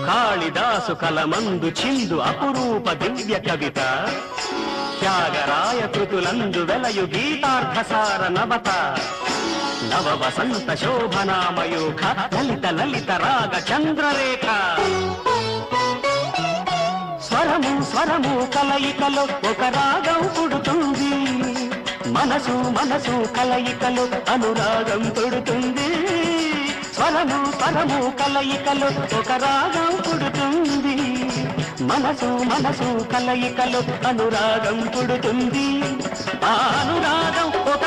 కాళిదాసు కలమందు చిందు అపురూప దివ్య కవిత త్యాగరాయ కృతులందు వెలయు గీతార్థసార నవత నవ వసంత శోభనామయూఖ లలిత లలిత రాగ చంద్రరేఖ స్వరము స్వరము కలయికలో ఒక రాగం పుడుతుంది మనసు మనసు కలయికలో అనురాగం పుడుతుంది స్వరము స్వరము కలయికలో ఒక రాగం పుడుతుంది మనసు మనసు కలయికలో అనురాగం పుడుతుంది ఆ అనురాగం ఒక